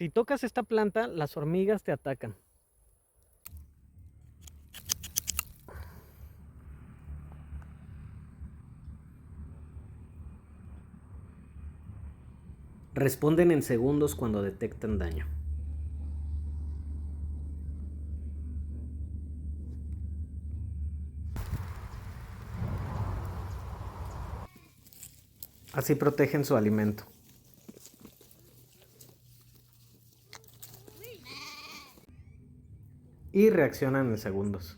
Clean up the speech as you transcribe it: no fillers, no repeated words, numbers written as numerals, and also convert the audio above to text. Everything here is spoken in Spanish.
Si tocas esta planta, las hormigas te atacan. Responden en segundos cuando detectan daño. Así protegen su alimento. Y reaccionan en segundos.